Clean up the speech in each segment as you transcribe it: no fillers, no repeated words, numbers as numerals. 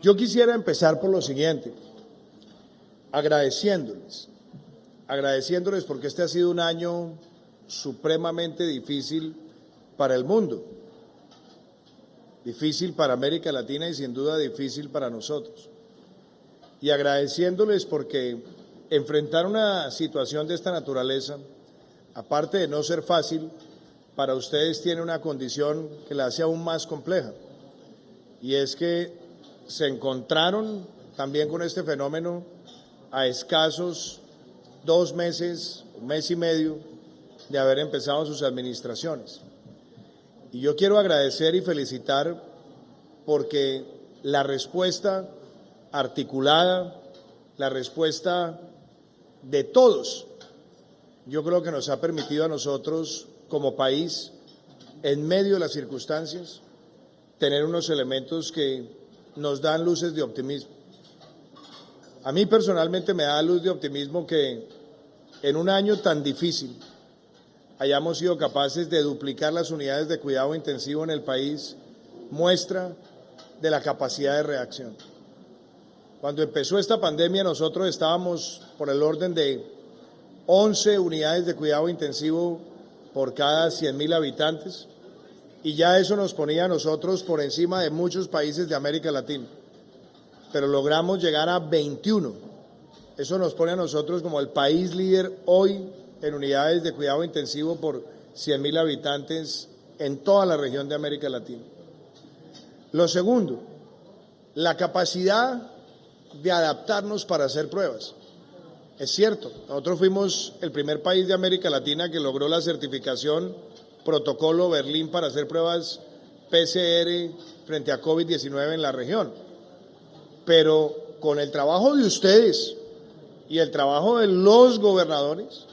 Yo quisiera empezar por lo siguiente, agradeciéndoles porque este ha sido un año supremamente difícil para el mundo, difícil para América Latina y sin duda difícil para nosotros. Y agradeciéndoles porque enfrentar una situación de esta naturaleza, aparte de no ser fácil, para ustedes tiene una condición que la hace aún más compleja, y es que se encontraron también con este fenómeno a escasos 2 meses, 1 mes y medio de haber empezado sus administraciones. Y yo quiero agradecer y felicitar porque la respuesta articulada, la respuesta de todos, yo creo que nos ha permitido a nosotros como país, en medio de las circunstancias, tener unos elementos que nos dan luces de optimismo. A mí personalmente me da luz de optimismo que en un año tan difícil hayamos sido capaces de duplicar las unidades de cuidado intensivo en el país, muestra de la capacidad de reacción. Cuando empezó esta pandemia nosotros estábamos por el orden de 11 unidades de cuidado intensivo por cada 100.000 habitantes, y ya eso nos ponía a nosotros por encima de muchos países de América Latina, pero logramos llegar a 21. Eso nos pone a nosotros como el país líder hoy en unidades de cuidado intensivo por 100.000 habitantes en toda la región de América Latina. Lo segundo, la capacidad de adaptarnos para hacer pruebas. Es cierto, nosotros fuimos el primer país de América Latina que logró la certificación Protocolo Berlín para hacer pruebas PCR frente a COVID-19 en la región. Pero con el trabajo de ustedes y el trabajo de los gobernadores,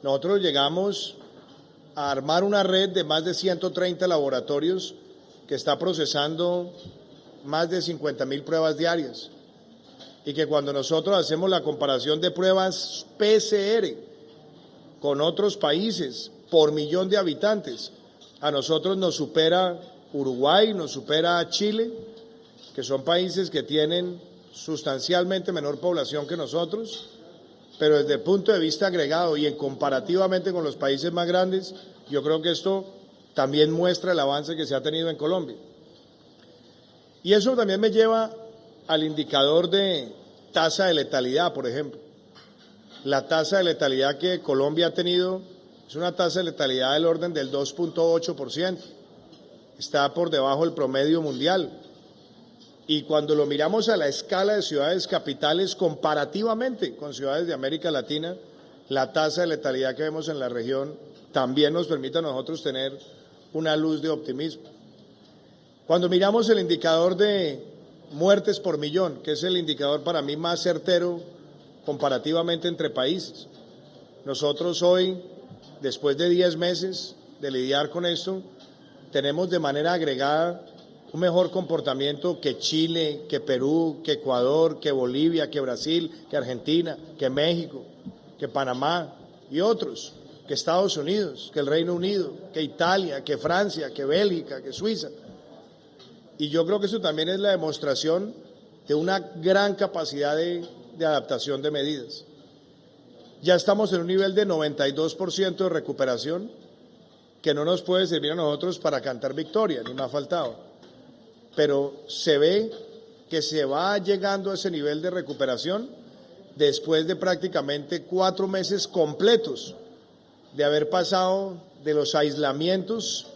nosotros llegamos a armar una red de más de 130 laboratorios que está procesando más de 50.000 pruebas diarias. Y que cuando nosotros hacemos la comparación de pruebas PCR con otros países por millón de habitantes, a nosotros nos supera Uruguay, nos supera Chile, que son países que tienen sustancialmente menor población que nosotros, pero desde el punto de vista agregado y en comparativamente con los países más grandes, yo creo que esto también muestra el avance que se ha tenido en Colombia. Y eso también me lleva al indicador de tasa de letalidad, por ejemplo. La tasa de letalidad que Colombia ha tenido es una tasa de letalidad del orden del 2.8%. Está por debajo del promedio mundial. Y cuando lo miramos a la escala de ciudades capitales, comparativamente con ciudades de América Latina, la tasa de letalidad que vemos en la región también nos permite a nosotros tener una luz de optimismo. Cuando miramos el indicador de muertes por millón, que es el indicador para mí más certero comparativamente entre países, nosotros hoy, después de 10 meses de lidiar con esto, tenemos de manera agregada un mejor comportamiento que Chile, que Perú, que Ecuador, que Bolivia, que Brasil, que Argentina, que México, que Panamá y otros, que Estados Unidos, que el Reino Unido, que Italia, que Francia, que Bélgica, que Suiza. Y yo creo que eso también es la demostración de una gran capacidad de adaptación de medidas. Ya estamos en un nivel de 92% de recuperación que no nos puede servir a nosotros para cantar victoria, ni más faltaba. Pero se ve que se va llegando a ese nivel de recuperación después de prácticamente 4 meses completos de haber pasado de los aislamientos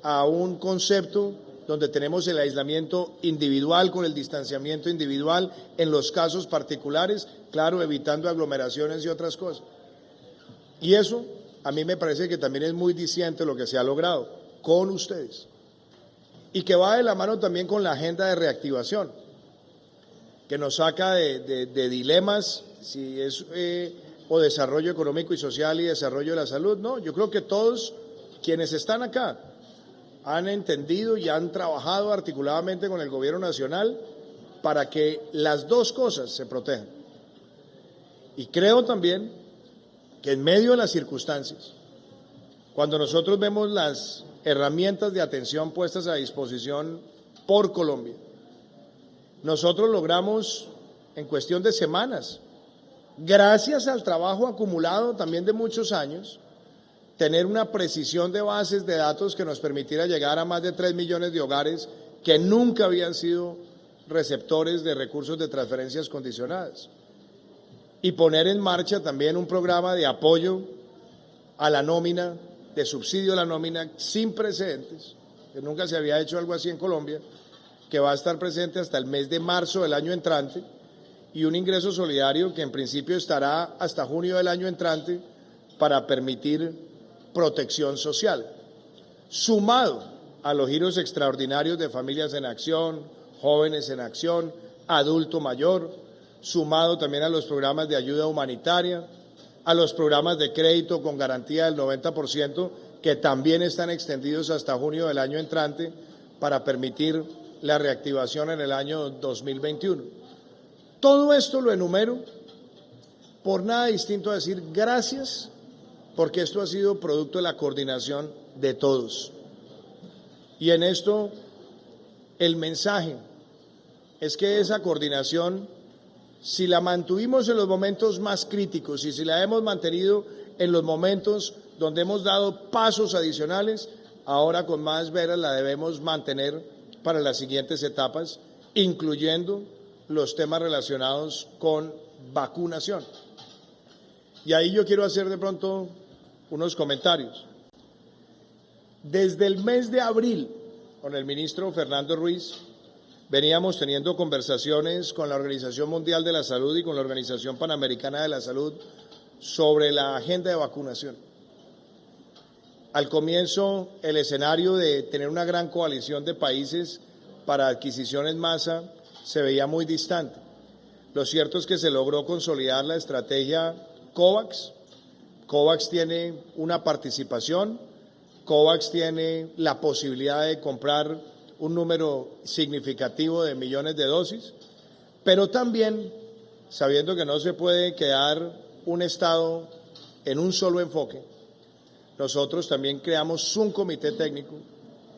a un concepto donde tenemos el aislamiento individual con el distanciamiento individual en los casos particulares, claro, evitando aglomeraciones y otras cosas. Y eso a mí me parece que también es muy diciente lo que se ha logrado con ustedes y que va de la mano también con la agenda de reactivación, que nos saca de dilemas, si es o desarrollo económico y social y desarrollo de la salud. No, yo creo que todos quienes están acá han entendido y han trabajado articuladamente con el gobierno nacional para que las dos cosas se protejan. Y creo también que en medio de las circunstancias, cuando nosotros vemos las herramientas de atención puestas a disposición por Colombia, nosotros logramos en cuestión de semanas, gracias al trabajo acumulado también de muchos años, tener una precisión de bases de datos que nos permitiera llegar a más de 3 millones de hogares que nunca habían sido receptores de recursos de transferencias condicionadas. Y poner en marcha también un programa de apoyo a la nómina, de subsidio a la nómina sin precedentes, que nunca se había hecho algo así en Colombia, que va a estar presente hasta el mes de marzo del año entrante, y un ingreso solidario que en principio estará hasta junio del año entrante para permitir protección social, sumado a los giros extraordinarios de Familias en Acción, Jóvenes en Acción, Adulto Mayor, sumado también a los programas de ayuda humanitaria, a los programas de crédito con garantía del 90%, que también están extendidos hasta junio del año entrante para permitir la reactivación en el año 2021. Todo esto lo enumero por nada distinto a decir gracias, porque esto ha sido producto de la coordinación de todos. Y en esto el mensaje es que esa coordinación, si la mantuvimos en los momentos más críticos y si la hemos mantenido en los momentos donde hemos dado pasos adicionales, ahora con más veras la debemos mantener para las siguientes etapas, incluyendo los temas relacionados con vacunación. Y ahí yo quiero hacer de pronto unos comentarios. Desde el mes de abril, con el ministro Fernando Ruiz, veníamos teniendo conversaciones con la Organización Mundial de la Salud y con la Organización Panamericana de la Salud sobre la agenda de vacunación. Al comienzo, el escenario de tener una gran coalición de países para adquisición en masa se veía muy distante. Lo cierto es que se logró consolidar la estrategia COVAX. COVAX tiene una participación, COVAX tiene la posibilidad de comprar un número significativo de millones de dosis, pero también, sabiendo que no se puede quedar un Estado en un solo enfoque, nosotros también creamos un comité técnico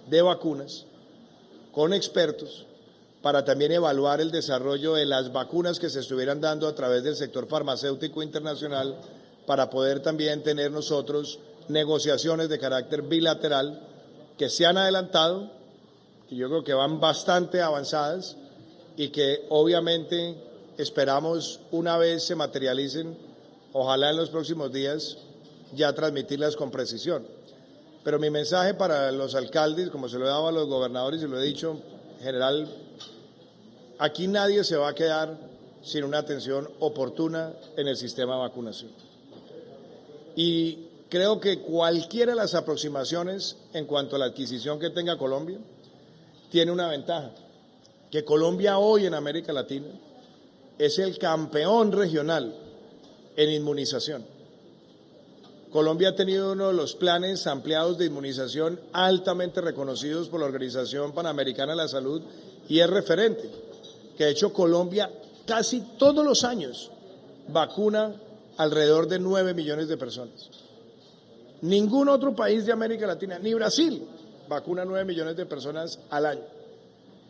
de vacunas con expertos para también evaluar el desarrollo de las vacunas que se estuvieran dando a través del sector farmacéutico internacional para poder también tener nosotros negociaciones de carácter bilateral que se han adelantado, que yo creo que van bastante avanzadas y que obviamente esperamos una vez se materialicen, ojalá en los próximos días, ya transmitirlas con precisión. Pero mi mensaje para los alcaldes, como se lo he dado a los gobernadores y lo he dicho en general, aquí nadie se va a quedar sin una atención oportuna en el sistema de vacunación. Y creo que cualquiera de las aproximaciones en cuanto a la adquisición que tenga Colombia tiene una ventaja, que Colombia hoy en América Latina es el campeón regional en inmunización. Colombia ha tenido uno de los planes ampliados de inmunización altamente reconocidos por la Organización Panamericana de la Salud y es referente, que de hecho Colombia casi todos los años vacuna alrededor de 9 millones de personas. Ningún otro país de América Latina, ni Brasil, vacuna 9 millones de personas al año.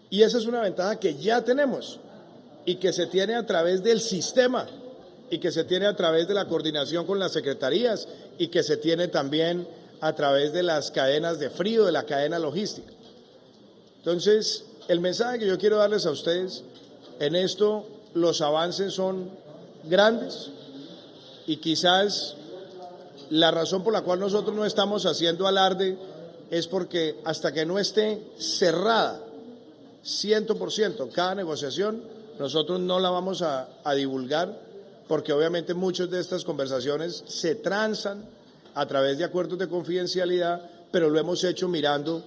Y esa es una ventaja que ya tenemos y que se tiene a través del sistema y que se tiene a través de la coordinación con las secretarías y que se tiene también a través de las cadenas de frío, de la cadena logística. Entonces, el mensaje que yo quiero darles a ustedes, en esto los avances son grandes y quizás la razón por la cual nosotros no estamos haciendo alarde es porque hasta que no esté cerrada 100% cada negociación, nosotros no la vamos a divulgar, porque obviamente muchas de estas conversaciones se transan a través de acuerdos de confidencialidad, pero lo hemos hecho mirando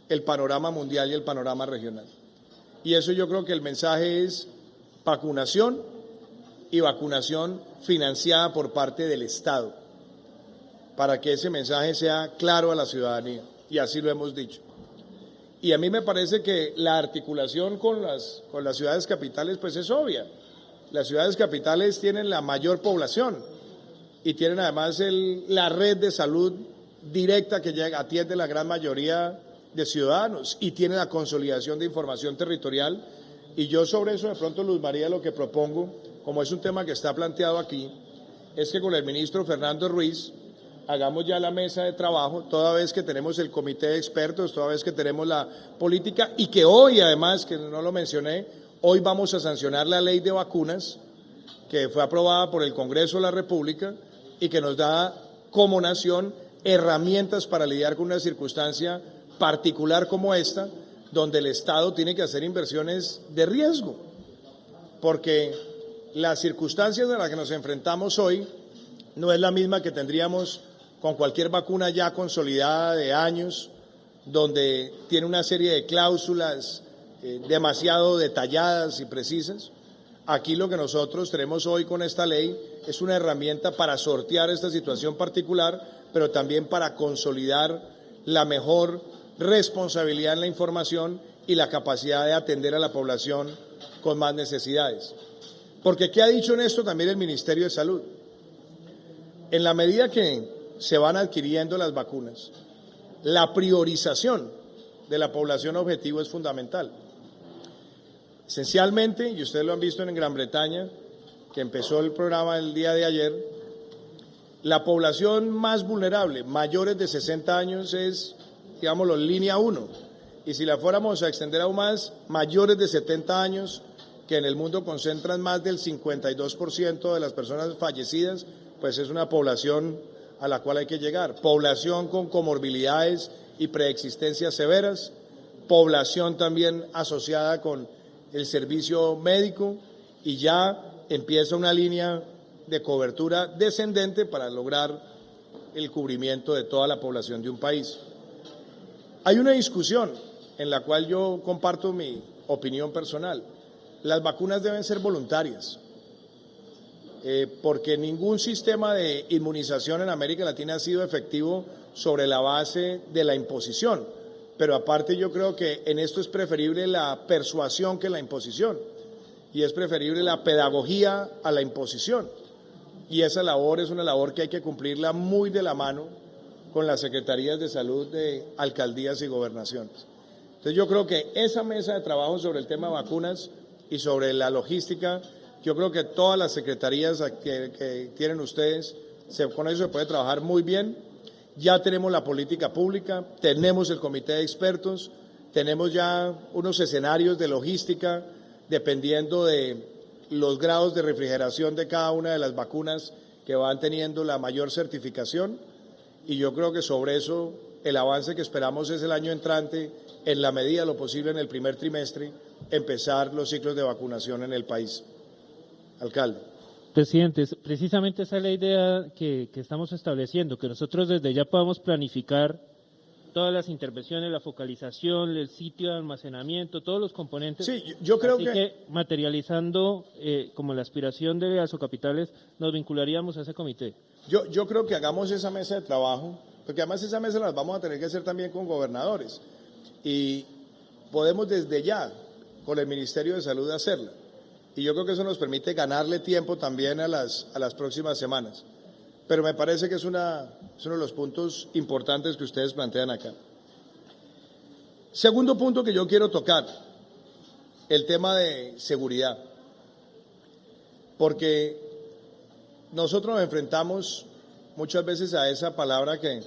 el panorama mundial y el panorama regional. Y eso yo creo que el mensaje es vacunación y vacunación financiada por parte del Estado, para que ese mensaje sea claro a la ciudadanía, y así lo hemos dicho. Y a mí me parece que la articulación con las ciudades capitales pues es obvia. Las ciudades capitales tienen la mayor población y tienen además la red de salud directa que atiende la gran mayoría de ciudadanos y tiene la consolidación de información territorial Y yo sobre eso de pronto, Luz María, lo que propongo, como es un tema que está planteado aquí, es que con el ministro Fernando Ruiz hagamos ya la mesa de trabajo, toda vez que tenemos el comité de expertos, toda vez que tenemos la política y que hoy, además, que no lo mencioné, hoy vamos a sancionar la ley de vacunas que fue aprobada por el Congreso de la República y que nos da como nación herramientas para lidiar con una circunstancia particular como esta, donde el Estado tiene que hacer inversiones de riesgo, porque las circunstancias a las que nos enfrentamos hoy no es la misma que tendríamos con cualquier vacuna ya consolidada de años, donde tiene una serie de cláusulas demasiado detalladas y precisas. Aquí lo que nosotros tenemos hoy con esta ley es una herramienta para sortear esta situación particular, pero también para consolidar la mejor responsabilidad en la información y la capacidad de atender a la población con más necesidades. Porque ¿qué ha dicho en esto también el Ministerio de Salud? En la medida que se van adquiriendo las vacunas, la priorización de la población objetivo es fundamental. Esencialmente, y ustedes lo han visto en Gran Bretaña, que empezó el programa el día de ayer, la población más vulnerable, mayores de 60 años, es, digámoslo, línea 1. Y si la fuéramos a extender aún más, mayores de 70 años, que en el mundo concentran más del 52% de las personas fallecidas, pues es una población a la cual hay que llegar. Población con comorbilidades y preexistencias severas, población también asociada con el servicio médico, y ya empieza una línea de cobertura descendente para lograr el cubrimiento de toda la población de un país. Hay una discusión en la cual yo comparto mi opinión personal. Las vacunas deben ser voluntarias, porque ningún sistema de inmunización en América Latina ha sido efectivo sobre la base de la imposición. Pero aparte yo creo que en esto es preferible la persuasión que la imposición, y es preferible la pedagogía a la imposición. Y esa labor es una labor que hay que cumplirla muy de la mano con las secretarías de salud de alcaldías y gobernaciones. Entonces yo creo que esa mesa de trabajo sobre el tema de vacunas y sobre la logística, yo creo que todas las secretarías que tienen ustedes, con eso se puede trabajar muy bien. Ya tenemos la política pública, tenemos el comité de expertos, tenemos ya unos escenarios de logística dependiendo de los grados de refrigeración de cada una de las vacunas que van teniendo la mayor certificación, y yo creo que sobre eso el avance que esperamos es el año entrante, en la medida de lo posible en el primer trimestre, empezar los ciclos de vacunación en el país. Alcalde. Presidente, precisamente esa es la idea que estamos estableciendo, que nosotros desde ya podamos planificar todas las intervenciones, la focalización, el sitio de almacenamiento, todos los componentes. Sí, yo creo que materializando como la aspiración de Asocapitales, nos vincularíamos a ese comité. Yo creo que hagamos esa mesa de trabajo, porque además esa mesa la vamos a tener que hacer también con gobernadores, y podemos desde ya con el Ministerio de Salud hacerla. Y yo creo que eso nos permite ganarle tiempo también a las próximas semanas. Pero me parece que es uno de los puntos importantes que ustedes plantean acá. Segundo punto que yo quiero tocar, el tema de seguridad. Porque nosotros nos enfrentamos muchas veces a esa palabra que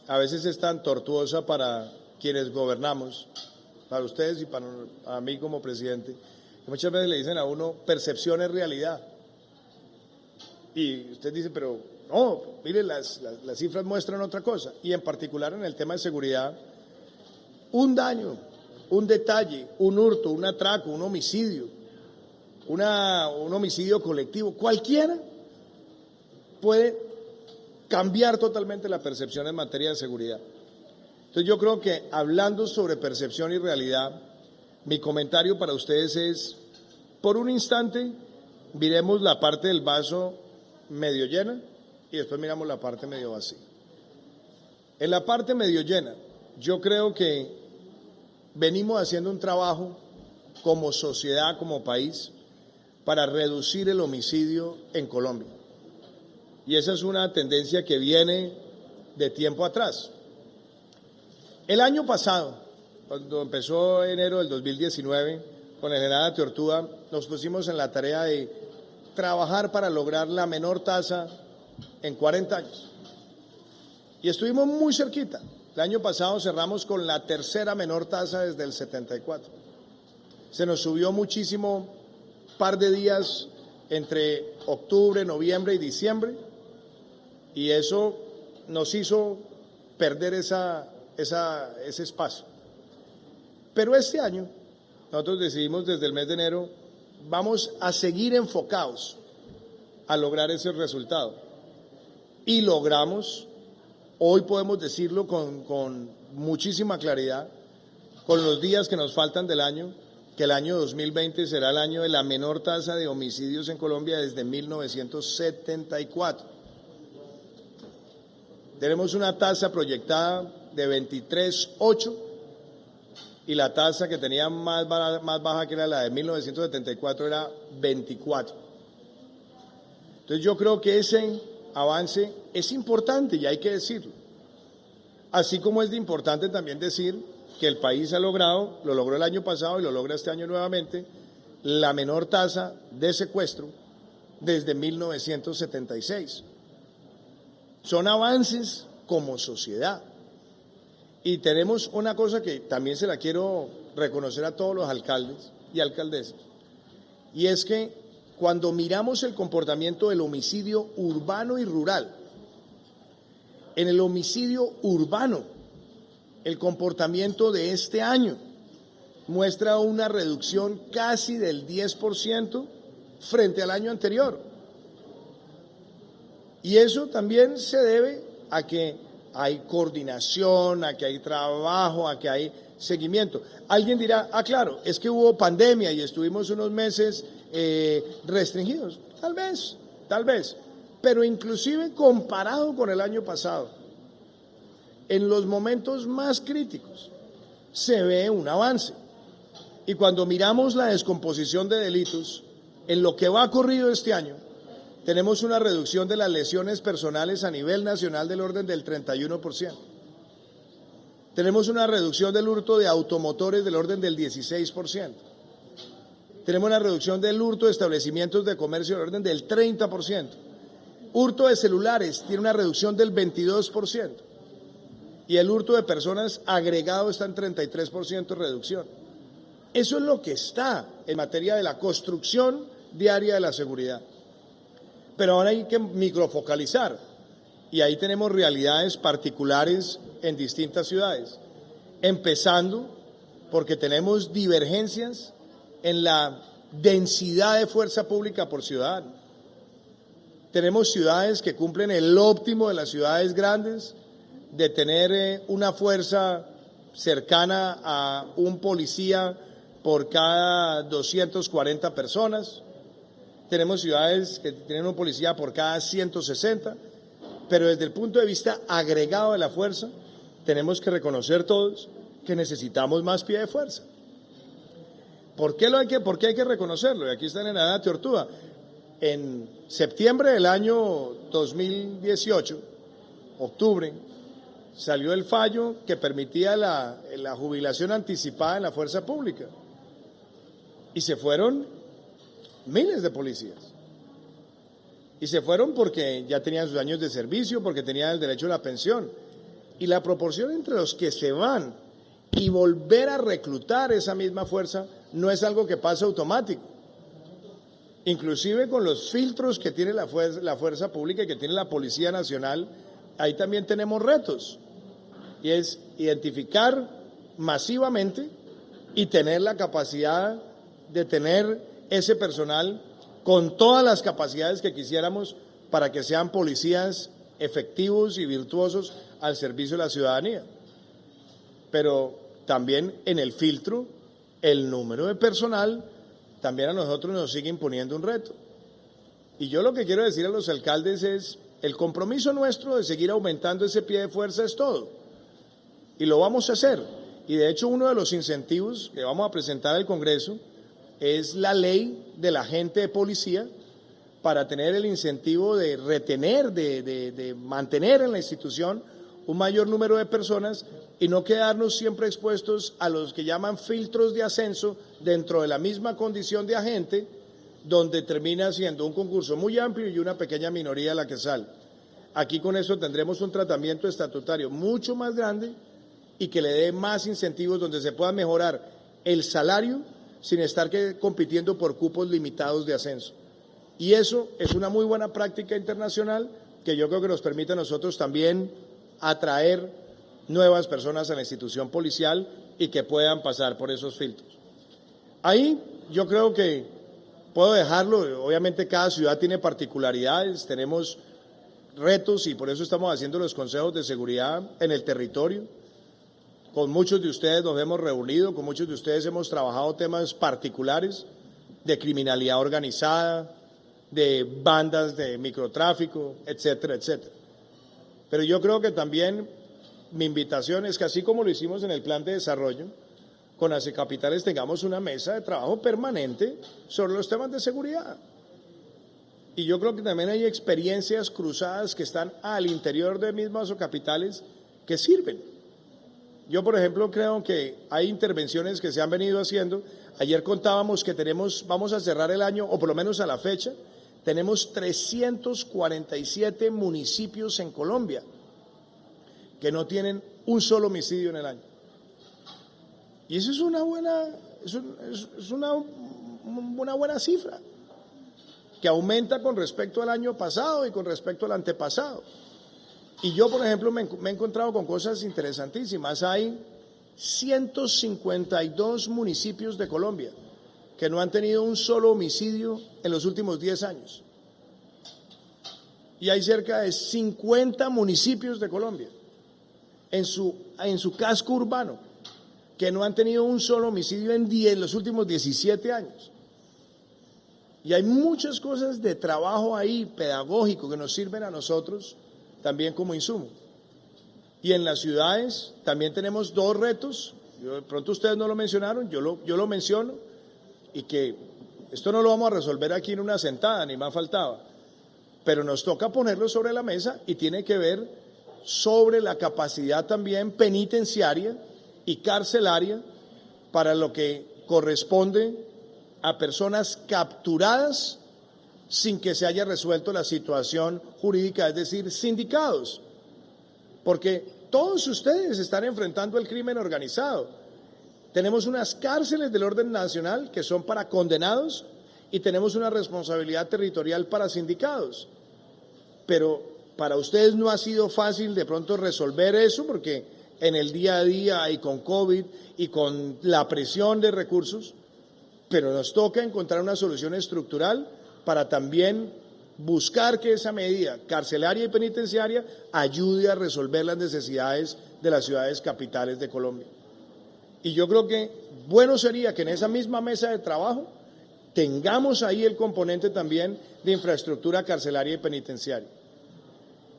a veces es tan tortuosa para quienes gobernamos, para ustedes y para mí como presidente. Muchas veces le dicen a uno, percepción es realidad. Y usted dice, pero no, mire, las cifras muestran otra cosa. Y en particular en el tema de seguridad, un daño, un detalle, un hurto, un atraco, un homicidio, un homicidio colectivo, cualquiera puede cambiar totalmente la percepción en materia de seguridad. Entonces yo creo que hablando sobre percepción y realidad, mi comentario para ustedes es, por un instante, miremos la parte del vaso medio llena y después miramos la parte medio vacía. En la parte medio llena, yo creo que venimos haciendo un trabajo como sociedad, como país, para reducir el homicidio en Colombia. Y esa es una tendencia que viene de tiempo atrás. El año pasado, cuando empezó enero del 2019, con el general Atiortúa, nos pusimos en la tarea de trabajar para lograr la menor tasa en 40 años. Y estuvimos muy cerquita. El año pasado cerramos con la tercera menor tasa desde el 74. Se nos subió muchísimo, par de días entre octubre, noviembre y diciembre, y eso nos hizo perder ese espacio. Pero este año, nosotros decidimos desde el mes de enero, vamos a seguir enfocados a lograr ese resultado. Y logramos, hoy podemos decirlo con muchísima claridad, con los días que nos faltan del año, que el año 2020 será el año de la menor tasa de homicidios en Colombia desde 1974. Tenemos una tasa proyectada de 23.8 y la tasa que tenía más baja, que era la de 1974, era 24. Entonces yo creo que ese avance es importante y hay que decirlo. Así como es de importante también decir que el país ha logrado, lo logró el año pasado y lo logra este año nuevamente, la menor tasa de secuestro desde 1976. Son avances como sociedad. Y tenemos una cosa que también se la quiero reconocer a todos los alcaldes y alcaldesas, y es que cuando miramos el comportamiento del homicidio urbano y rural, en el homicidio urbano, el comportamiento de este año muestra una reducción casi del 10% frente al año anterior. Y eso también se debe a que hay coordinación, a que hay trabajo, a que hay seguimiento. Alguien dirá, claro, es que hubo pandemia y estuvimos unos meses restringidos. Tal vez. Pero inclusive comparado con el año pasado, en los momentos más críticos se ve un avance. Y cuando miramos la descomposición de delitos, en lo que va corrido este año, tenemos una reducción de las lesiones personales a nivel nacional del orden del 31%. Tenemos una reducción del hurto de automotores del orden del 16%. Tenemos una reducción del hurto de establecimientos de comercio del orden del 30%. Hurto de celulares tiene una reducción del 22%. Y el hurto de personas agregado está en 33% de reducción. Eso es lo que está en materia de la construcción diaria de la seguridad. Pero ahora hay que microfocalizar, y ahí tenemos realidades particulares en distintas ciudades, empezando porque tenemos divergencias en la densidad de fuerza pública por ciudadano. Tenemos ciudades que cumplen el óptimo de las ciudades grandes, de tener una fuerza cercana a un policía por cada 240 personas. Tenemos ciudades que tienen un policía por cada 160, pero desde el punto de vista agregado de la fuerza, tenemos que reconocer todos que necesitamos más pie de fuerza. ¿Por qué hay que reconocerlo? Y aquí está el general Atiortúa. En septiembre del año 2018, octubre, salió el fallo que permitía la jubilación anticipada en la fuerza pública. Y se fueron miles de policías. Y se fueron porque ya tenían sus años de servicio, porque tenían el derecho a la pensión. Y la proporción entre los que se van y volver a reclutar esa misma fuerza no es algo que pasa automático. Inclusive con los filtros que tiene la fuerza pública y que tiene la Policía Nacional, ahí también tenemos retos. Y es identificar masivamente y tener la capacidad de tener ese personal con todas las capacidades que quisiéramos para que sean policías efectivos y virtuosos al servicio de la ciudadanía. Pero también en el filtro, el número de personal también a nosotros nos sigue imponiendo un reto. Y yo lo que quiero decir a los alcaldes es, el compromiso nuestro de seguir aumentando ese pie de fuerza es todo. Y lo vamos a hacer. Y de hecho uno de los incentivos que vamos a presentar al Congreso es la ley del agente de policía para tener el incentivo de retener, de mantener en la institución un mayor número de personas y no quedarnos siempre expuestos a los que llaman filtros de ascenso dentro de la misma condición de agente, donde termina siendo un concurso muy amplio y una pequeña minoría la que sale. Aquí con eso tendremos un tratamiento estatutario mucho más grande y que le dé más incentivos donde se pueda mejorar el salario sin estar compitiendo por cupos limitados de ascenso. Y eso es una muy buena práctica internacional que yo creo que nos permite a nosotros también atraer nuevas personas a la institución policial y que puedan pasar por esos filtros. Ahí yo creo que puedo dejarlo, obviamente cada ciudad tiene particularidades, tenemos retos y por eso estamos haciendo los consejos de seguridad en el territorio. Con muchos de ustedes nos hemos reunido, con muchos de ustedes hemos trabajado temas particulares de criminalidad organizada, de bandas de microtráfico, etcétera, etcétera. Pero yo creo que también mi invitación es que así como lo hicimos en el plan de desarrollo, con Asecapitales tengamos una mesa de trabajo permanente sobre los temas de seguridad. Y yo creo que también hay experiencias cruzadas que están al interior de mismos Asecapitales que sirven. Yo, por ejemplo, creo que hay intervenciones que se han venido haciendo. Ayer contábamos que vamos a cerrar el año, o por lo menos a la fecha, tenemos 347 municipios en Colombia que no tienen un solo homicidio en el año. Y eso es una buena cifra, que aumenta con respecto al año pasado y con respecto al antepasado. Y yo, por ejemplo, me he encontrado con cosas interesantísimas. Hay 152 municipios de Colombia que no han tenido un solo homicidio en los últimos 10 años. Y hay cerca de 50 municipios de Colombia en su casco urbano que no han tenido un solo homicidio en los últimos 17 años. Y hay muchas cosas de trabajo ahí pedagógico que nos sirven a nosotros también como insumo. Y en las ciudades también tenemos dos retos, de pronto ustedes no lo mencionaron, yo lo menciono, y que esto no lo vamos a resolver aquí en una sentada, ni más faltaba, pero nos toca ponerlo sobre la mesa y tiene que ver sobre la capacidad también penitenciaria y carcelaria para lo que corresponde a personas capturadas sin que se haya resuelto la situación jurídica, es decir, sindicados, porque todos ustedes están enfrentando el crimen organizado. Tenemos unas cárceles del orden nacional que son para condenados y tenemos una responsabilidad territorial para sindicados, pero para ustedes no ha sido fácil de pronto resolver eso porque en el día a día y con COVID y con la presión de recursos, pero nos toca encontrar una solución estructural para también buscar que esa medida carcelaria y penitenciaria ayude a resolver las necesidades de las ciudades capitales de Colombia. Y yo creo que bueno sería que en esa misma mesa de trabajo tengamos ahí el componente también de infraestructura carcelaria y penitenciaria.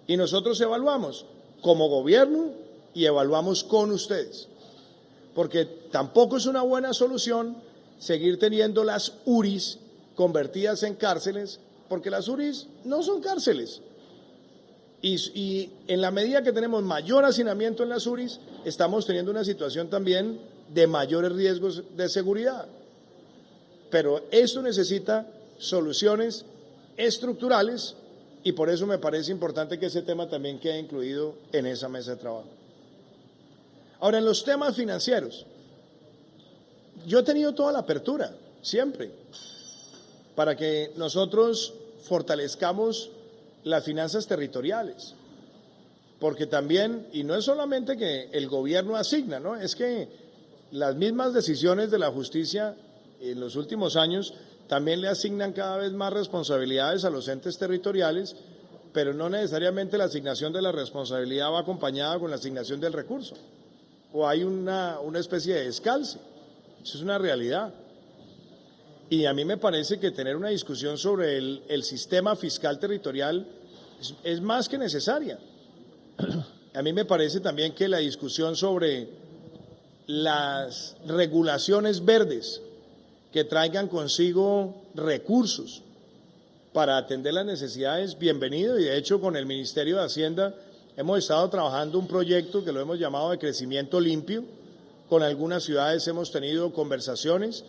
Y nosotros evaluamos como gobierno y evaluamos con ustedes, porque tampoco es una buena solución seguir teniendo las URIs convertidas en cárceles, porque las URIs no son cárceles. Y en la medida que tenemos mayor hacinamiento en las URIs, estamos teniendo una situación también de mayores riesgos de seguridad. Pero esto necesita soluciones estructurales y por eso me parece importante que ese tema también quede incluido en esa mesa de trabajo. Ahora, en los temas financieros, yo he tenido toda la apertura, siempre, para que nosotros fortalezcamos las finanzas territoriales, porque también, y no es solamente que el gobierno asigna, ¿no? Es que las mismas decisiones de la justicia en los últimos años también le asignan cada vez más responsabilidades a los entes territoriales, pero no necesariamente la asignación de la responsabilidad va acompañada con la asignación del recurso, o hay una especie de descalce. Eso es una realidad. Y a mí me parece que tener una discusión sobre el sistema fiscal territorial es más que necesaria. A mí me parece también que la discusión sobre las regulaciones verdes que traigan consigo recursos para atender las necesidades, bienvenido, y de hecho con el Ministerio de Hacienda hemos estado trabajando un proyecto que lo hemos llamado de crecimiento limpio. Con algunas ciudades hemos tenido conversaciones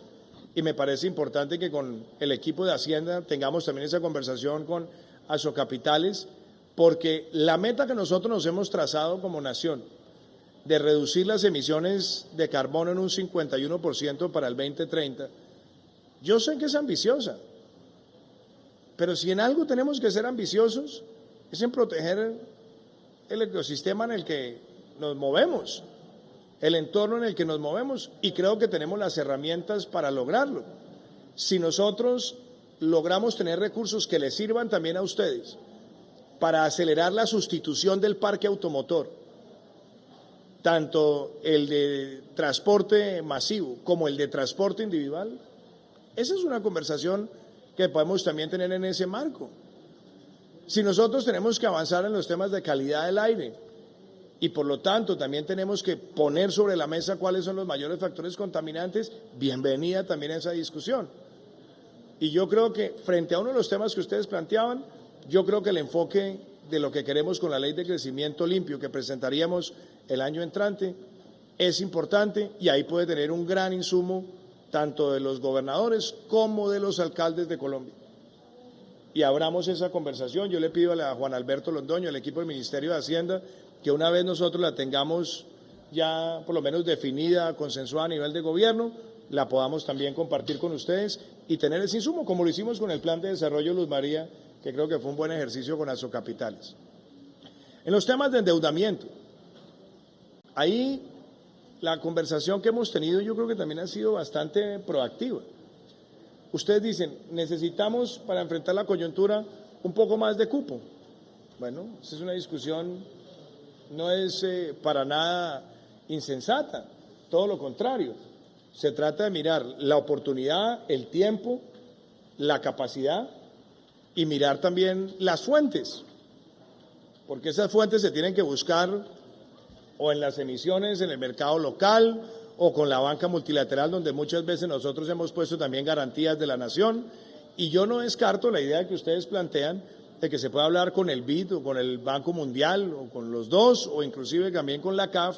y me parece importante que con el equipo de Hacienda tengamos también esa conversación con Asocapitales, porque la meta que nosotros nos hemos trazado como nación de reducir las emisiones de carbono en un 51% para el 2030, yo sé que es ambiciosa, pero si en algo tenemos que ser ambiciosos es en proteger el ecosistema en el que nos movemos, el entorno en el que nos movemos, y creo que tenemos las herramientas para lograrlo. Si nosotros logramos tener recursos que les sirvan también a ustedes para acelerar la sustitución del parque automotor, tanto el de transporte masivo como el de transporte individual, esa es una conversación que podemos también tener en ese marco. Si nosotros tenemos que avanzar en los temas de calidad del aire y por lo tanto también tenemos que poner sobre la mesa cuáles son los mayores factores contaminantes, bienvenida también a esa discusión. Y yo creo que frente a uno de los temas que ustedes planteaban, yo creo que el enfoque de lo que queremos con la ley de crecimiento limpio que presentaríamos el año entrante es importante, y ahí puede tener un gran insumo tanto de los gobernadores como de los alcaldes de Colombia. Y abramos esa conversación. Yo le pido a Juan Alberto Londoño, al equipo del Ministerio de Hacienda, que una vez nosotros la tengamos ya por lo menos definida, consensuada a nivel de gobierno, la podamos también compartir con ustedes y tener ese insumo, como lo hicimos con el Plan de Desarrollo Luz María, que creo que fue un buen ejercicio con Asocapitales. En los temas de endeudamiento, ahí la conversación que hemos tenido yo creo que también ha sido bastante proactiva. Ustedes dicen, necesitamos para enfrentar la coyuntura un poco más de cupo. Bueno, esa es una discusión, no es para nada insensata, todo lo contrario. Se trata de mirar la oportunidad, el tiempo, la capacidad y mirar también las fuentes, porque esas fuentes se tienen que buscar o en las emisiones en el mercado local o con la banca multilateral, donde muchas veces nosotros hemos puesto también garantías de la nación, y yo no descarto la idea que ustedes plantean de que se pueda hablar con el BID o con el Banco Mundial o con los dos, o inclusive también con la CAF,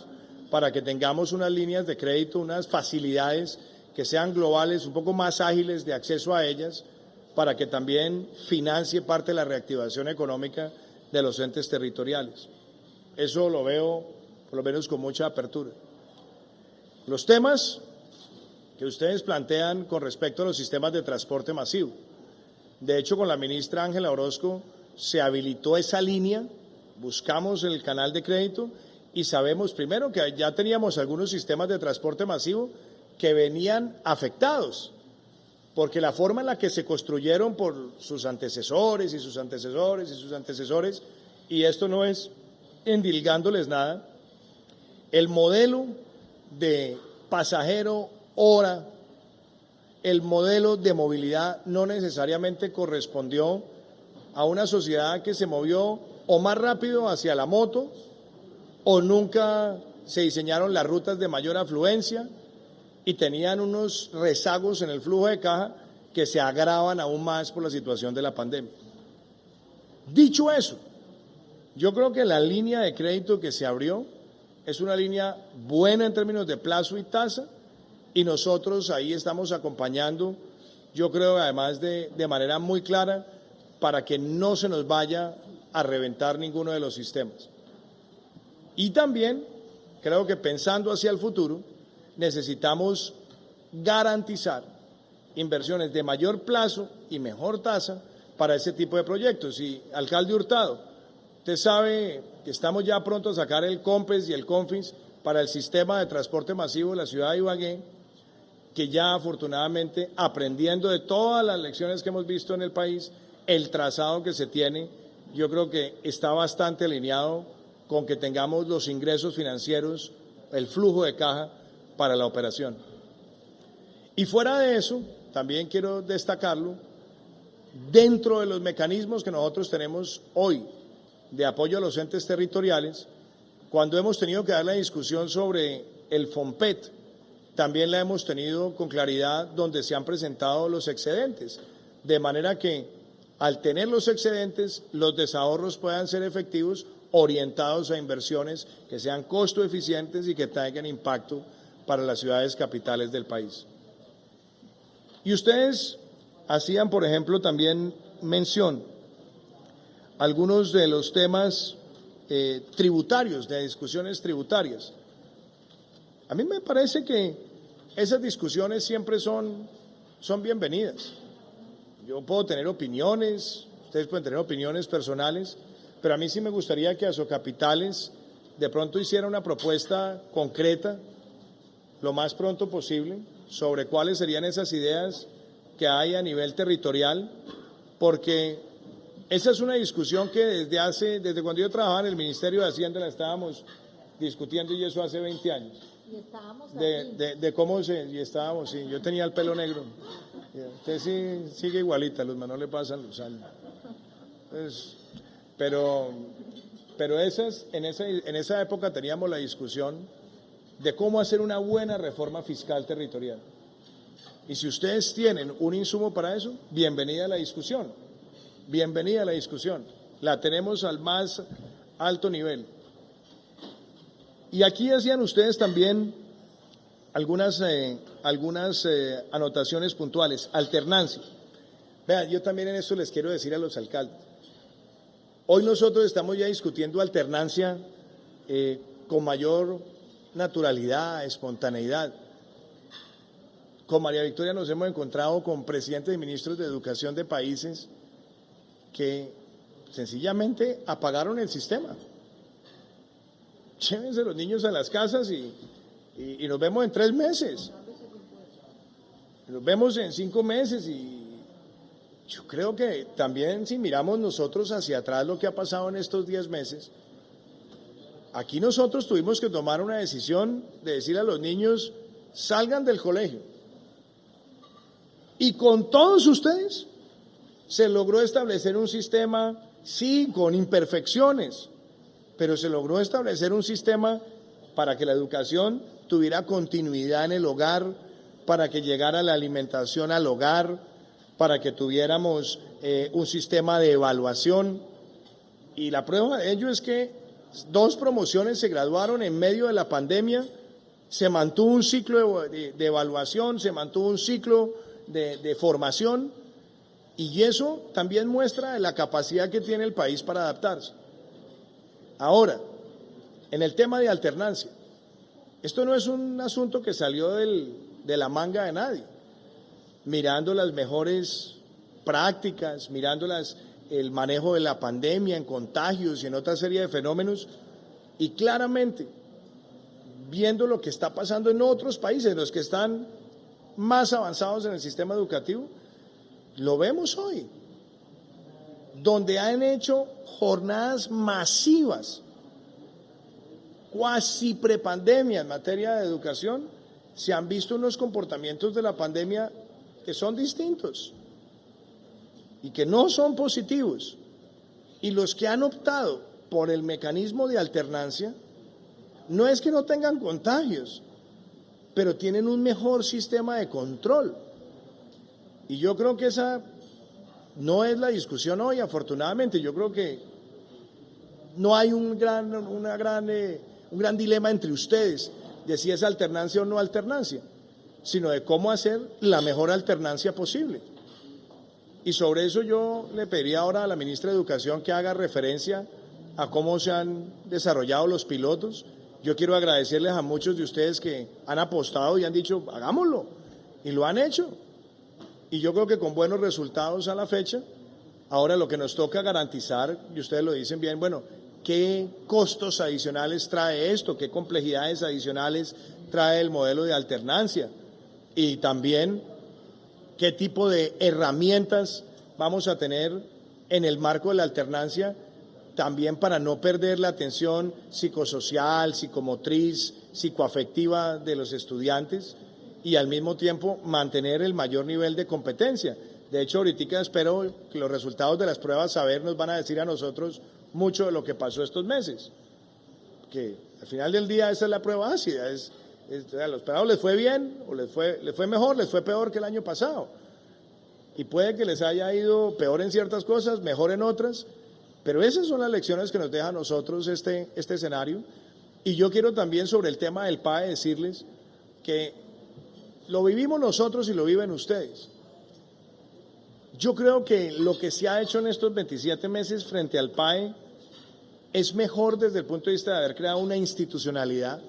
para que tengamos unas líneas de crédito, unas facilidades que sean globales, un poco más ágiles de acceso a ellas, para que también financie parte de la reactivación económica de los entes territoriales. Eso lo veo por lo menos con mucha apertura. Los temas que ustedes plantean con respecto a los sistemas de transporte masivo. De hecho, con la ministra Ángela Orozco se habilitó esa línea, buscamos el canal de crédito y sabemos primero que ya teníamos algunos sistemas de transporte masivo que venían afectados, porque la forma en la que se construyeron por sus antecesores y sus antecesores y sus antecesores, y esto no es endilgándoles nada, el modelo de pasajero hora, el modelo de movilidad no necesariamente correspondió a una sociedad que se movió o más rápido hacia la moto, o nunca se diseñaron las rutas de mayor afluencia y tenían unos rezagos en el flujo de caja que se agravan aún más por la situación de la pandemia. Dicho eso, yo creo que la línea de crédito que se abrió es una línea buena en términos de plazo y tasa, y nosotros ahí estamos acompañando, yo creo además de manera muy clara, para que no se nos vaya a reventar ninguno de los sistemas. Y también creo que pensando hacia el futuro, necesitamos garantizar inversiones de mayor plazo y mejor tasa para ese tipo de proyectos. Y, alcalde Hurtado, usted sabe que estamos ya pronto a sacar el COMPES y el CONFINS para el sistema de transporte masivo de la ciudad de Ibagué, que ya afortunadamente, aprendiendo de todas las lecciones que hemos visto en el país, el trazado que se tiene, yo creo que está bastante alineado con que tengamos los ingresos financieros, el flujo de caja para la operación. Y fuera de eso, también quiero destacarlo, dentro de los mecanismos que nosotros tenemos hoy de apoyo a los entes territoriales, cuando hemos tenido que dar la discusión sobre el FOMPET, también la hemos tenido con claridad donde se han presentado los excedentes, de manera que al tener los excedentes, los desahorros puedan ser efectivos, orientados a inversiones que sean costo eficientes y que tengan impacto para las ciudades capitales del país. Y ustedes hacían, por ejemplo, también mención a algunos de los temas tributarios, de discusiones tributarias. A mí me parece que esas discusiones siempre son bienvenidas. Yo puedo tener opiniones, ustedes pueden tener opiniones personales, pero a mí sí me gustaría que Asocapitales de pronto hiciera una propuesta concreta lo más pronto posible sobre cuáles serían esas ideas que hay a nivel territorial, porque esa es una discusión que desde cuando yo trabajaba en el Ministerio de Hacienda la estábamos discutiendo, y eso hace 20 años. Y estábamos de cómo y estábamos, sí, yo tenía el pelo negro. Usted sí sigue igualita, Luzma, no le pasan los años. Entonces, pero en esa época teníamos la discusión de cómo hacer una buena reforma fiscal territorial. Y si ustedes tienen un insumo para eso, bienvenida a la discusión. Bienvenida a la discusión. La tenemos al más alto nivel. Y aquí hacían ustedes también algunas anotaciones puntuales. Alternancia. Vean, yo también en esto les quiero decir a los alcaldes. Hoy nosotros estamos ya discutiendo alternancia con mayor naturalidad, espontaneidad. Con María Victoria nos hemos encontrado con presidentes y ministros de educación de países que sencillamente apagaron el sistema. Llévense los niños a las casas y nos vemos en 3 meses. Nos vemos en 5 meses y yo creo que también si miramos nosotros hacia atrás lo que ha pasado en estos 10 meses, aquí nosotros tuvimos que tomar una decisión de decir a los niños, salgan del colegio. Y con todos ustedes se logró establecer un sistema, sí, con imperfecciones, pero se logró establecer un sistema para que la educación tuviera continuidad en el hogar, para que llegara la alimentación al hogar, para que tuviéramos un sistema de evaluación. Y la prueba de ello es que 2 promociones se graduaron en medio de la pandemia, se mantuvo un ciclo de evaluación, se mantuvo un ciclo de formación, y eso también muestra la capacidad que tiene el país para adaptarse. Ahora, en el tema de alternancia, esto no es un asunto que salió de la manga de nadie. Mirando las mejores prácticas, mirando el manejo de la pandemia en contagios y en otra serie de fenómenos, y claramente viendo lo que está pasando en otros países, los que están más avanzados en el sistema educativo, lo vemos hoy, donde han hecho jornadas masivas, cuasi prepandemia en materia de educación, se han visto unos comportamientos de la pandemia que son distintos y que no son positivos. Y los que han optado por el mecanismo de alternancia, no es que no tengan contagios, pero tienen un mejor sistema de control. Y yo creo que esa no es la discusión hoy, afortunadamente. Yo creo que no hay un gran dilema entre ustedes de si es alternancia o no alternancia, sino de cómo hacer la mejor alternancia posible. Y sobre eso yo le pediría ahora a la ministra de Educación que haga referencia a cómo se han desarrollado los pilotos. Yo quiero agradecerles a muchos de ustedes que han apostado y han dicho, hagámoslo, y lo han hecho. Y yo creo que con buenos resultados a la fecha. Ahora lo que nos toca garantizar, y ustedes lo dicen bien, bueno, ¿qué costos adicionales trae esto? ¿Qué complejidades adicionales trae el modelo de alternancia? Y también, ¿qué tipo de herramientas vamos a tener en el marco de la alternancia también para no perder la atención psicosocial, psicomotriz, psicoafectiva de los estudiantes y al mismo tiempo mantener el mayor nivel de competencia? De hecho, ahorita espero que los resultados de las pruebas saber nos van a decir a nosotros mucho de lo que pasó estos meses, que al final del día esa es la prueba ácida, a los pelados les fue bien o les fue mejor, les fue peor que el año pasado, y puede que les haya ido peor en ciertas cosas, mejor en otras, pero esas son las lecciones que nos deja a nosotros este escenario. Y yo quiero también sobre el tema del PAE decirles que lo vivimos nosotros y lo viven ustedes. Yo creo que lo que se ha hecho en estos 27 meses frente al PAE es mejor desde el punto de vista de haber creado una institucionalidad,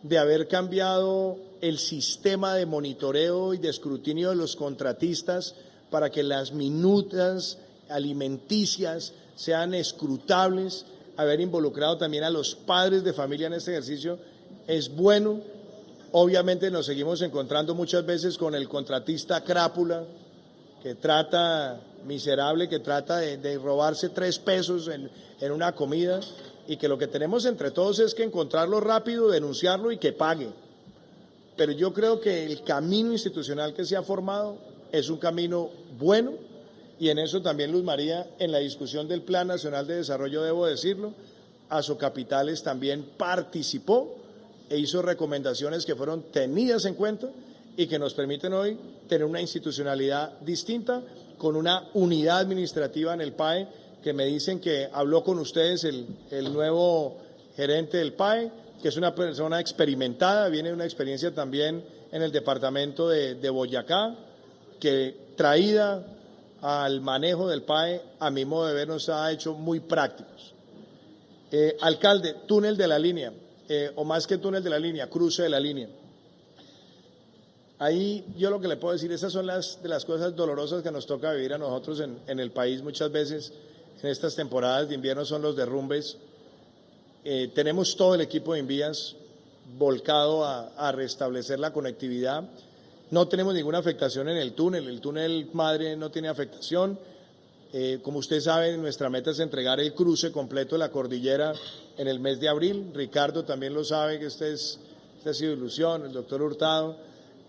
de haber cambiado el sistema de monitoreo y de escrutinio de los contratistas para que las minutas alimenticias sean escrutables, haber involucrado también a los padres de familia en este ejercicio es bueno. Obviamente nos seguimos encontrando muchas veces con el contratista crápula, que trata, miserable, que trata de robarse 3 pesos en una comida, y que lo que tenemos entre todos es que encontrarlo rápido, denunciarlo y que pague. Pero yo creo que el camino institucional que se ha formado es un camino bueno, y en eso también Luz María, en la discusión del Plan Nacional de Desarrollo, debo decirlo, Asocapitales también participó e hizo recomendaciones que fueron tenidas en cuenta y que nos permiten hoy tener una institucionalidad distinta, con una unidad administrativa en el PAE, que me dicen que habló con ustedes el nuevo gerente del PAE, que es una persona experimentada, viene de una experiencia también en el departamento de Boyacá, que traída al manejo del PAE, a mi modo de ver, nos ha hecho muy prácticos. Alcalde, túnel de la línea, o más que túnel de la línea, cruce de la línea. Ahí yo lo que le puedo decir, esas son de las cosas dolorosas que nos toca vivir a nosotros en el país muchas veces. En estas temporadas de invierno son los derrumbes. Tenemos todo el equipo de Invías volcado a restablecer la conectividad. No tenemos ninguna afectación en el túnel madre no tiene afectación. Como usted sabe, nuestra meta es entregar el cruce completo de la cordillera en el mes de abril. Ricardo también lo sabe, que esta ha sido ilusión, el doctor Hurtado.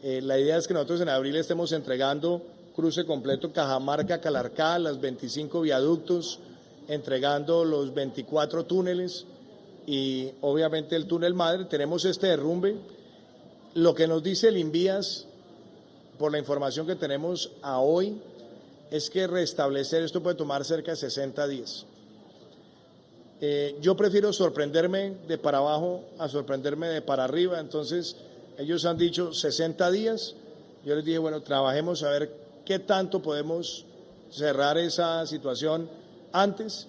La idea es que nosotros en abril estemos entregando cruce completo Cajamarca-Calarcá, las 25 viaductos, entregando los 24 túneles y obviamente el túnel madre. Tenemos este derrumbe. Lo que nos dice el Invías, por la información que tenemos a hoy, es que restablecer esto puede tomar cerca de 60 días. Yo prefiero sorprenderme de para abajo a sorprenderme de para arriba, entonces ellos han dicho 60 días, yo les dije, bueno, trabajemos a ver qué tanto podemos cerrar esa situación antes,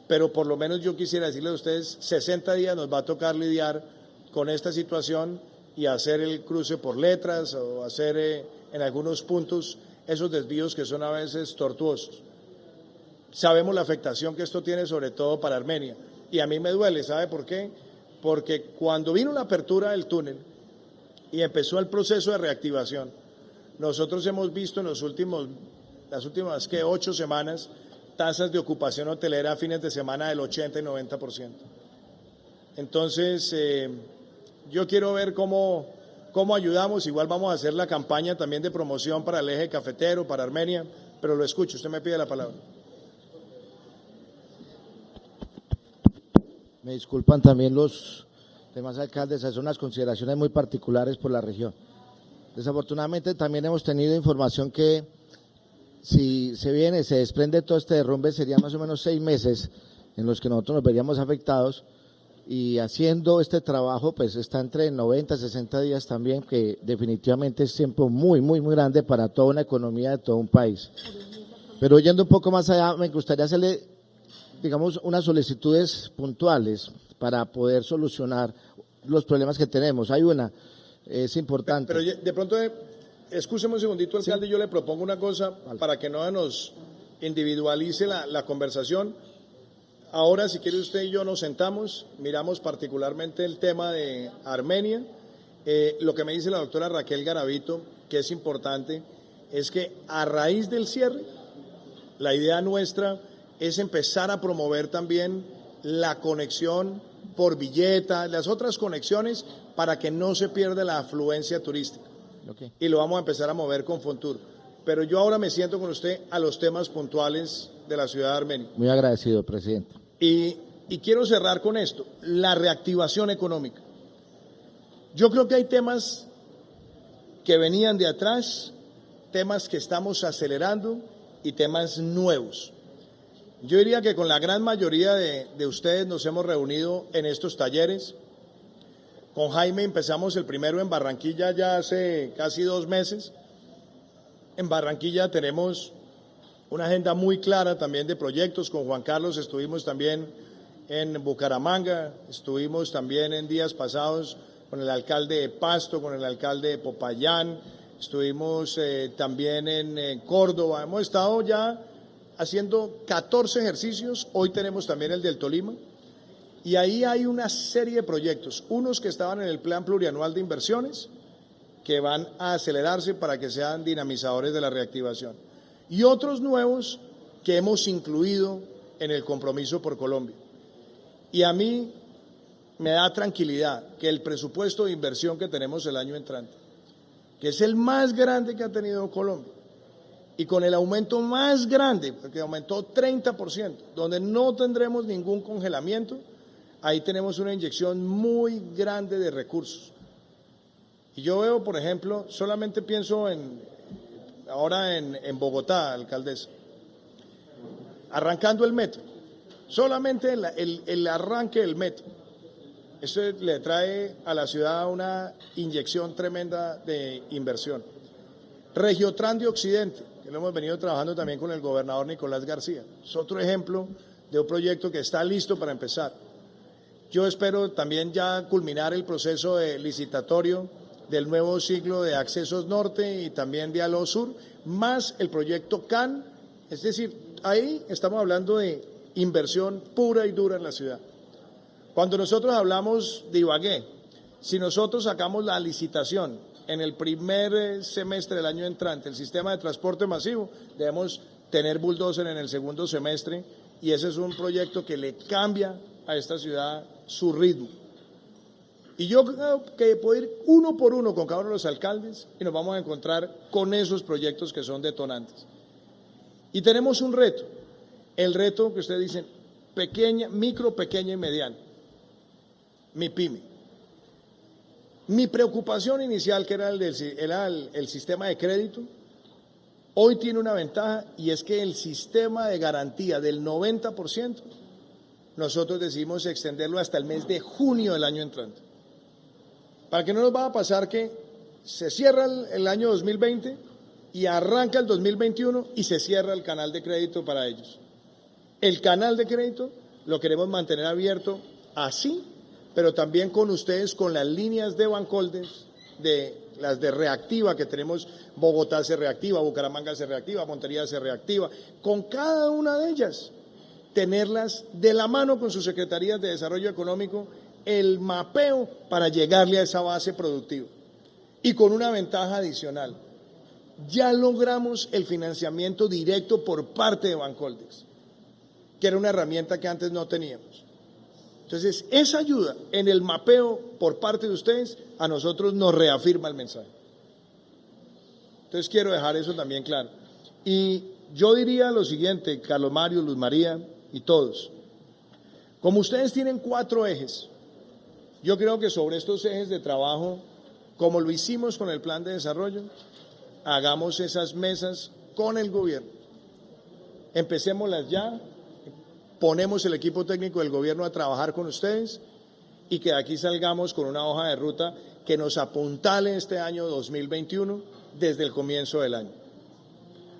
pero por lo menos yo quisiera decirles a ustedes, 60 días nos va a tocar lidiar con esta situación y hacer el cruce por letras o hacer en algunos puntos esos desvíos que son a veces tortuosos. Sabemos la afectación que esto tiene sobre todo para Armenia, y a mí me duele, ¿sabe por qué? Porque cuando vino la apertura del túnel y empezó el proceso de reactivación, nosotros hemos visto en las últimas 8 semanas tasas de ocupación hotelera a fines de semana del 80 y 90%. Entonces, yo quiero ver cómo ayudamos. Igual vamos a hacer la campaña también de promoción para el eje cafetero, para Armenia, pero lo escucho, usted me pide la palabra. Me disculpan también los demás alcaldes, son unas consideraciones muy particulares por la región. Desafortunadamente también hemos tenido información que si se desprende todo este derrumbe, serían más o menos 6 meses en los que nosotros nos veríamos afectados, y haciendo este trabajo pues está entre 90 y 60 días también, que definitivamente es tiempo muy, muy, muy grande para toda una economía de todo un país. Pero yendo un poco más allá, me gustaría hacerle, digamos, unas solicitudes puntuales para poder solucionar los problemas que tenemos. Hay una, es importante. Pero de pronto, escúcheme un segundito, alcalde, sí. Yo le propongo una cosa para que no nos individualice la conversación. Ahora, si quiere usted y yo nos sentamos, miramos particularmente el tema de Armenia. Lo que me dice la doctora Raquel Garavito, que es importante, es que a raíz del cierre, la idea nuestra es empezar a promover también la conexión por Villeta, las otras conexiones, para que no se pierda la afluencia turística. Okay. Y lo vamos a empezar a mover con Fontur. Pero yo ahora me siento con usted a los temas puntuales de la ciudad de Armenia. Muy agradecido, presidente. Y quiero cerrar con esto, la reactivación económica. Yo creo que hay temas que venían de atrás temas que estamos acelerando y temas nuevos. Yo diría que con la gran mayoría de ustedes nos hemos reunido en estos talleres. Con Jaime empezamos el primero en Barranquilla ya hace casi 2 meses. En Barranquilla tenemos una agenda muy clara también de proyectos. Con Juan Carlos estuvimos también en Bucaramanga, estuvimos también en días pasados con el alcalde de Pasto, con el alcalde de Popayán, estuvimos también en Córdoba. Hemos estado ya haciendo 14 ejercicios, hoy tenemos también el del Tolima, y ahí hay una serie de proyectos, unos que estaban en el Plan Plurianual de Inversiones, que van a acelerarse para que sean dinamizadores de la reactivación, y otros nuevos que hemos incluido en el Compromiso por Colombia. Y a mí me da tranquilidad que el presupuesto de inversión que tenemos el año entrante, que es el más grande que ha tenido Colombia, y con el aumento más grande, porque aumentó 30%, donde no tendremos ningún congelamiento, ahí tenemos una inyección muy grande de recursos. Y yo veo, por ejemplo, solamente pienso ahora en Bogotá, alcaldesa, arrancando el metro, solamente el arranque del metro, eso le trae a la ciudad una inyección tremenda de inversión. Regiotran de Occidente, que lo hemos venido trabajando también con el gobernador Nicolás García, es otro ejemplo de un proyecto que está listo para empezar. Yo espero también ya culminar el proceso de licitatorio del nuevo ciclo de Accesos Norte y también Diálogo Sur, más el proyecto CAN, es decir, ahí estamos hablando de inversión pura y dura en la ciudad. Cuando nosotros hablamos de Ibagué, si nosotros sacamos la licitación en el primer semestre del año entrante, el sistema de transporte masivo, debemos tener bulldozer en el segundo semestre, y ese es un proyecto que le cambia a esta ciudad su ritmo. Y yo creo que puedo ir uno por uno con cada uno de los alcaldes y nos vamos a encontrar con esos proyectos que son detonantes. Y tenemos un reto, el reto que ustedes dicen, pequeña, micro, pequeña y mediana, mi pyme. Mi preocupación inicial, que era el sistema de crédito, hoy tiene una ventaja, y es que el sistema de garantía del 90%, nosotros decidimos extenderlo hasta el mes de junio del año entrante. Para que no nos vaya a pasar que se cierra el año 2020 y arranca el 2021 y se cierra el canal de crédito para ellos. El canal de crédito lo queremos mantener abierto así, pero también con ustedes, con las líneas de Bancoldes, las de reactiva que tenemos. Bogotá se reactiva, Bucaramanga se reactiva, Montería se reactiva, con cada una de ellas tenerlas de la mano con sus secretarías de desarrollo económico, el mapeo para llegarle a esa base productiva. Y con una ventaja adicional, ya logramos el financiamiento directo por parte de Bancoldes, que era una herramienta que antes no teníamos. Entonces, esa ayuda en el mapeo por parte de ustedes a nosotros nos reafirma el mensaje. Entonces, quiero dejar eso también claro. Y yo diría lo siguiente, Carlos Mario, Luz María y todos. Como ustedes tienen 4 ejes, yo creo que sobre estos ejes de trabajo, como lo hicimos con el plan de desarrollo, hagamos esas mesas con el gobierno. Empecémoslas ya. Ponemos el equipo técnico del gobierno a trabajar con ustedes y que de aquí salgamos con una hoja de ruta que nos apuntale este año 2021 desde el comienzo del año.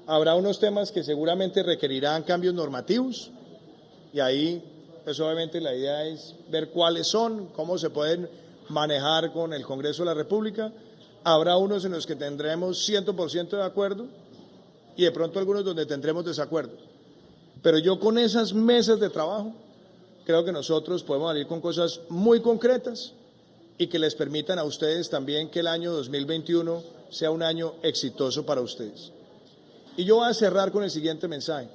Habrá unos temas que seguramente requerirán cambios normativos y ahí, pues obviamente la idea es ver cuáles son, cómo se pueden manejar con el Congreso de la República. Habrá unos en los que tendremos 100% de acuerdo y de pronto algunos donde tendremos desacuerdo. Pero yo con esas mesas de trabajo creo que nosotros podemos salir con cosas muy concretas y que les permitan a ustedes también que el año 2021 sea un año exitoso para ustedes. Y yo voy a cerrar con el siguiente mensaje.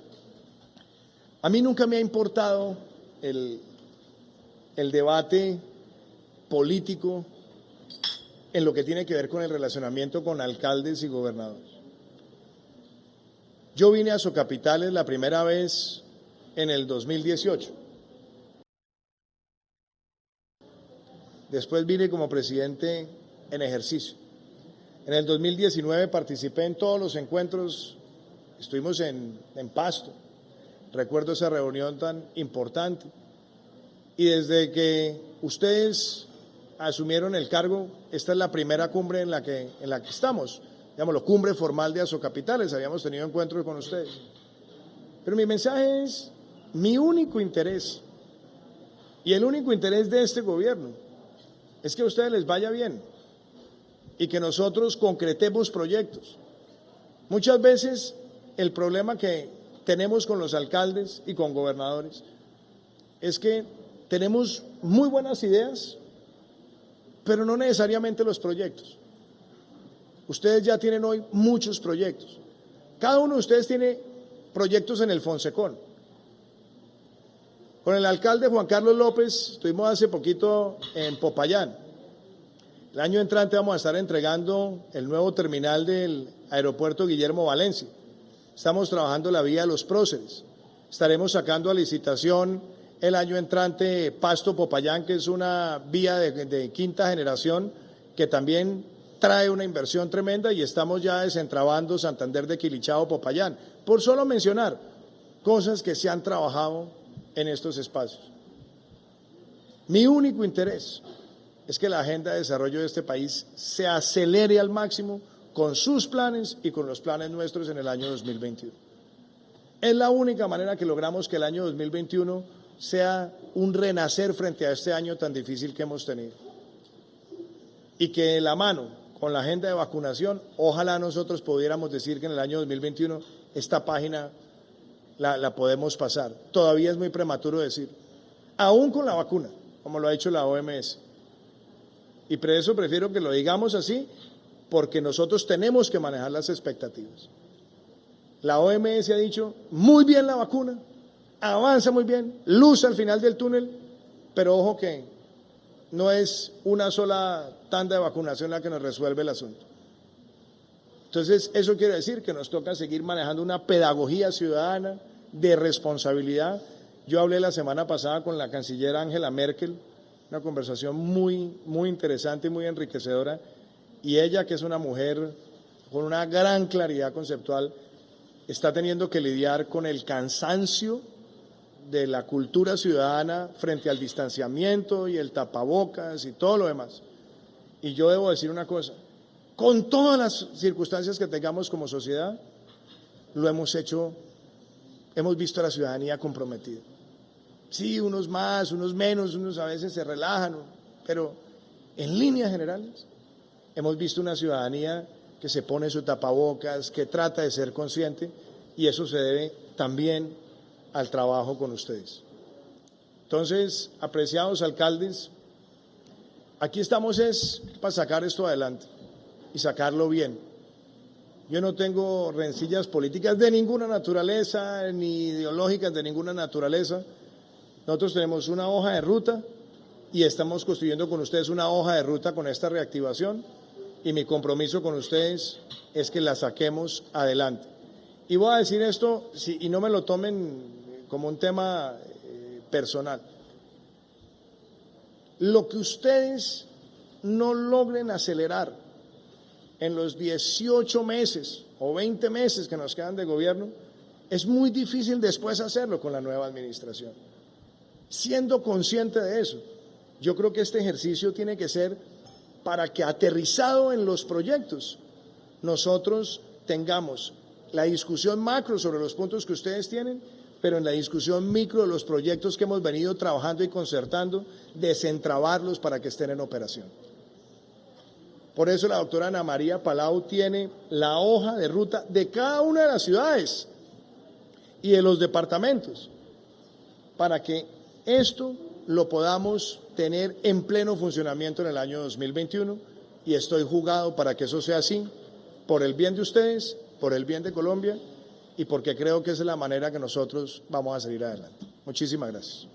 A mí nunca me ha importado el debate político en lo que tiene que ver con el relacionamiento con alcaldes y gobernadores. Yo vine a Socapitales la primera vez en el 2018. Después vine como presidente en ejercicio. En el 2019 participé en todos los encuentros, estuvimos en Pasto, recuerdo esa reunión tan importante. Y desde que ustedes asumieron el cargo, esta es la primera cumbre en la que estamos, digámoslo, cumbre formal de Azocapitales, habíamos tenido encuentros con ustedes. Pero mi mensaje es, mi único interés, y el único interés de este gobierno, es que a ustedes les vaya bien y que nosotros concretemos proyectos. Muchas veces el problema que tenemos con los alcaldes y con gobernadores es que tenemos muy buenas ideas, pero no necesariamente los proyectos. Ustedes ya tienen hoy muchos proyectos. Cada uno de ustedes tiene proyectos en el Fonsecón. Con el alcalde Juan Carlos López estuvimos hace poquito en Popayán. El año entrante vamos a estar entregando el nuevo terminal del aeropuerto Guillermo Valencia. Estamos trabajando la vía de los próceres. Estaremos sacando a licitación el año entrante Pasto-Popayán, que es una vía de quinta generación que también trae una inversión tremenda, y estamos ya desentrabando Santander de Quilichao-Popayán, por solo mencionar cosas que se han trabajado en estos espacios. Mi único interés es que la agenda de desarrollo de este país se acelere al máximo con sus planes y con los planes nuestros en el año 2021. Es la única manera que logramos que el año 2021 sea un renacer frente a este año tan difícil que hemos tenido. Y que de la mano con la agenda de vacunación, ojalá nosotros pudiéramos decir que en el año 2021 esta página la podemos pasar. Todavía es muy prematuro decir, aún con la vacuna, como lo ha hecho la OMS. Y por eso prefiero que lo digamos así, porque nosotros tenemos que manejar las expectativas. La OMS ha dicho, muy bien la vacuna, avanza muy bien, luz al final del túnel, pero ojo que no es una sola tanda de vacunación la que nos resuelve el asunto. Entonces, eso quiere decir que nos toca seguir manejando una pedagogía ciudadana de responsabilidad. Yo hablé la semana pasada con la canciller Angela Merkel, una conversación muy interesante y muy enriquecedora, y ella, que es una mujer con una gran claridad conceptual, está teniendo que lidiar con el cansancio de la cultura ciudadana frente al distanciamiento y el tapabocas y todo lo demás. Y yo debo decir una cosa, con todas las circunstancias que tengamos como sociedad, lo hemos hecho, hemos visto a la ciudadanía comprometida. Sí, unos más, unos menos, unos a veces se relajan, pero en líneas generales hemos visto una ciudadanía que se pone su tapabocas, que trata de ser consciente, y eso se debe también al trabajo con ustedes. Entonces, apreciados alcaldes, aquí estamos es para sacar esto adelante y sacarlo bien. Yo no tengo rencillas políticas de ninguna naturaleza, ni ideológicas de ninguna naturaleza. Nosotros tenemos una hoja de ruta y estamos construyendo con ustedes una hoja de ruta con esta reactivación, y mi compromiso con ustedes es que la saquemos adelante. Y voy a decir esto, y no me lo tomen como un tema personal. Lo que ustedes no logren acelerar en los 18 meses o 20 meses que nos quedan de gobierno, es muy difícil después hacerlo con la nueva administración. Siendo consciente de eso, yo creo que este ejercicio tiene que ser para que, aterrizado en los proyectos, nosotros tengamos la discusión macro sobre los puntos que ustedes tienen, pero en la discusión micro de los proyectos que hemos venido trabajando y concertando, desentrabarlos para que estén en operación. Por eso la doctora Ana María Palau tiene la hoja de ruta de cada una de las ciudades y de los departamentos, para que esto lo podamos tener en pleno funcionamiento en el año 2021, y estoy jugado para que eso sea así, por el bien de ustedes, por el bien de Colombia, y porque creo que esa es la manera que nosotros vamos a salir adelante. Muchísimas gracias.